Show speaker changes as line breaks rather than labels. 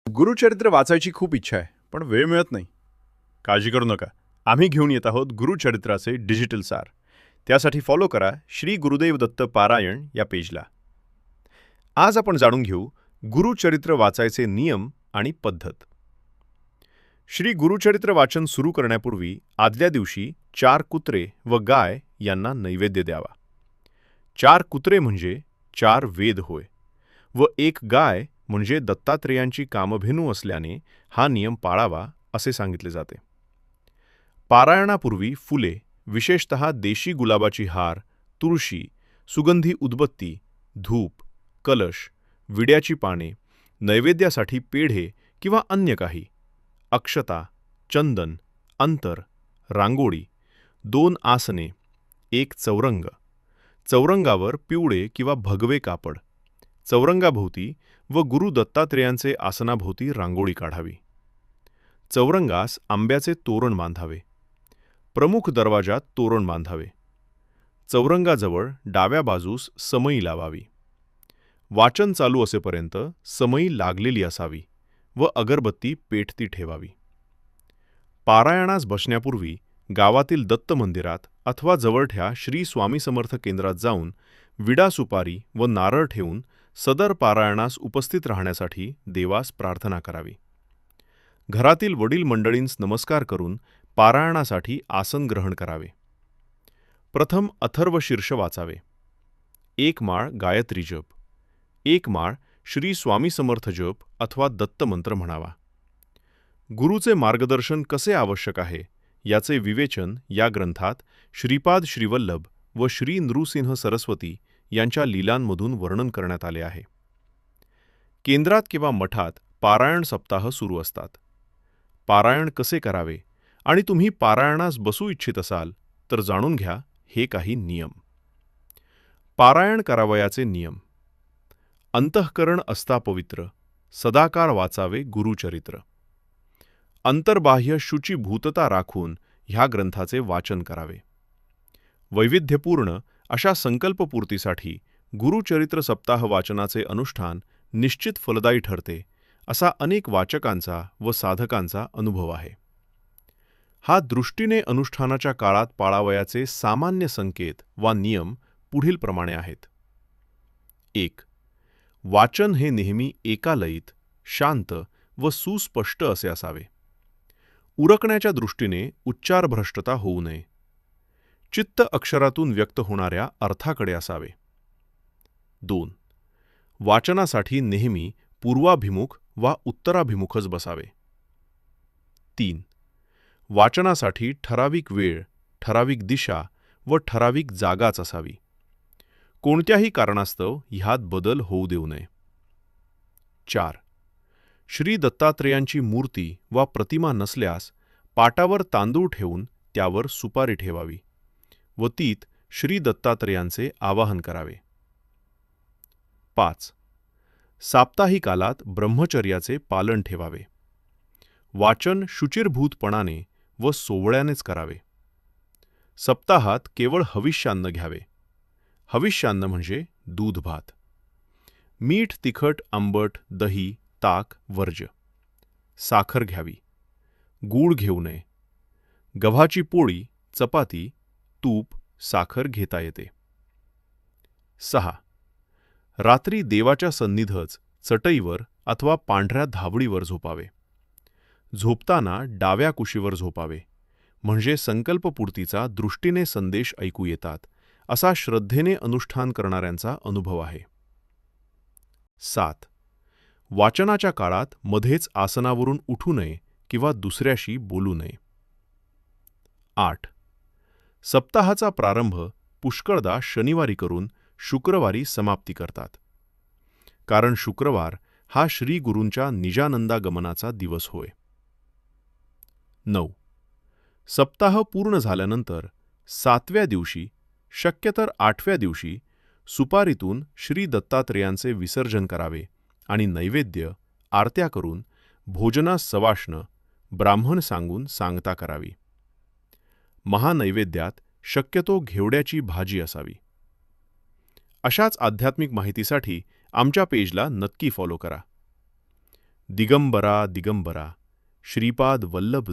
गुरुचरित्र वाचायची खूप इच्छा आहे, पण वेळ मिळत नाही. काळजी करू नका. आम्ही घेऊन येत आहोत गुरुचरित्राचे डिजिटल सार. त्यासाठी फॉलो करा श्री गुरुदेव दत्त पारायण या पेजला. आज आपण जाणून घेऊ गुरुचरित्र वाचायचे नियम आणि पद्धत. श्री गुरुचरित्र वाचन सुरू करण्यापूर्वी आदल्या दिवशी 4 कुत्रे व गाय यांना नैवेद्य द्यावा. 4 कुत्रे म्हणजे 4 वेद होय व 1 गाय म्हणजे दत्तात्रेयांची कामधेनू असल्याने हा नियम पाळावा असे सांगितले जाते. पारायणापूर्वी फुले, विशेषतः देशी गुलाबाची हार, तुळशी, सुगंधी उदबत्ती, धूप, कलश, विड्याची पाने, नैवेद्यासाठी पेढे किंवा अन्य काही, अक्षता, चंदन, अंतर, रांगोळी, 2 आसने, 1 चौरंग, चौरंगावर पिवळे किंवा भगवे कापड, चौरंगाभोवती व गुरु दत्तात्रेयांचे आसनाभोवती रांगोळी काढावी. चौरंगास आंब्याचे तोरण बांधावे. प्रमुख दरवाजात तोरण बांधावे. चौरंगाजवळ डाव्या बाजूस समई लावावी. वाचन चालू असेपर्यंत समई लागलेली असावी व अगरबत्ती पेटती ठेवावी. पारायणास बसण्यापूर्वी गावातील दत्त मंदिरात अथवा जवळठ्या श्री स्वामी समर्थ केंद्रात जाऊन विडा सुपारी व नारळ ठेवून सदर पारायणास उपस्थित राहण्यासाठी देवास प्रार्थना करावी. घरातील वडील मंडळींस नमस्कार करून पारायणासाठी आसन ग्रहण करावे. प्रथम अथर्व शीर्ष वाचावे. 1 माळ गायत्री जप, 1 माळ श्री स्वामी समर्थ जप अथवा दत्तमंत्र म्हणावा. गुरुचे मार्गदर्शन कसे आवश्यक आहे याचे विवेचन या ग्रंथात श्रीपाद श्रीवल्लभ व श्री नृसिंह सरस्वती यांच्या लीलांमधून वर्णन करण्यात आले आहे. केंद्रात किंवा मठात पारायण सप्ताह सुरू असतात. पारायण कसे करावे आणि तुम्ही पारायणास बसू इच्छित असाल तर जाणून घ्या हे काही नियम. पारायण करावयाचे नियम. अंतःकरण असता पवित्र, सदाकाळ वाचावे गुरुचरित्र. अंतर्बाह्य शुचिभूतता राखून ह्या ग्रंथाचे वाचन करावे. वैविध्यपूर्ण अशा संकल्पपूर्तीसाठी गुरुचरित्र सप्ताह वाचनाचे अनुष्ठान निश्चित फलदायी ठरते असा अनेक वाचकांचा व साधकांचा अनुभव आहे. हा दृष्टीने अनुष्ठानाच्या काळात पाळावयाचे सामान्य संकेत वा नियम पुढीलप्रमाणे आहेत. 1. वाचन हे नेहमी एकालयीत, शांत व सुस्पष्ट असे असावे. उरकण्याच्या दृष्टीने उच्चारभ्रष्टता होऊ नये. चित्त अक्षरातून व्यक्त होणाऱ्या अर्थाकडे असावे. 2. वाचनासाठी नेहमी पूर्वाभिमुख वा उत्तराभिमुखच बसावे. 3. वाचनासाठी ठराविक वेळ, ठराविक दिशा व ठराविक जागाच असावी. कोणत्याही कारणास्तव ह्यात बदल होऊ देऊ नये. 4. श्री दत्तात्रेयांची मूर्ती वा प्रतिमा नसल्यास पाटावर तांदूळ ठेवून त्यावर सुपारी ठेवावी व तीत श्री दत्तात्रेयांचे आवाहन करावे. 5. साप्ताहिकालात ब्रह्मचर्याचे पालन ठेवावे. वाचन शुचिरभूतपणाने व सोवळ्यानेच करावे. सप्ताहात केवळ हविष्यान्न घ्यावे. हविष्यान्न म्हणजे दूध भात. मीठ, तिखट, आंबट, दही, ताक वर्ज्य. साखर घ्यावी. गूळ घेऊ नये. गव्हाची पोळी, चपाती, तूप, साखर घेता येते. 6. रात्री देवाच्या सन्निधच चटईवर अथवा पांढऱ्या धावडीवर झोपावे. झोपताना डाव्या कुशीवर झोपावे म्हणजे संकल्पपूर्तीचा दृष्टीने संदेश ऐकू येतात असा श्रद्धेने अनुष्ठान करणाऱ्यांचा अनुभव आहे. 7. वाचनाच्या काळात मध्येच आसनावरून उठू नये किंवा दुसऱ्याशी बोलू नये. 8. सप्ताहाचा प्रारंभ पुष्कळदा शनिवारी करून शुक्रवारी समाप्ती करतात. कारण शुक्रवार हा श्री गुरूंच्या निजानंदागमनाचा दिवस होय. 9. सप्ताह पूर्ण झाल्यानंतर 7व्या दिवशी, शक्यतर 8व्या दिवशी सुपारीतून श्री दत्तात्रेयांचे विसर्जन करावे आणि नैवेद्य, आरत्या करून भोजनास सवाष्ण, ब्राह्मण सांगून सांगता करावी. महानैवेद्यात शक्यतो घेवड्याची भाजी असावी. अशाच आध्यात्मिक माहितीसाठी आमच्या पेजला नक्की फॉलो करा. दिगंबरा दिगंबरा श्रीपाद वल्लभ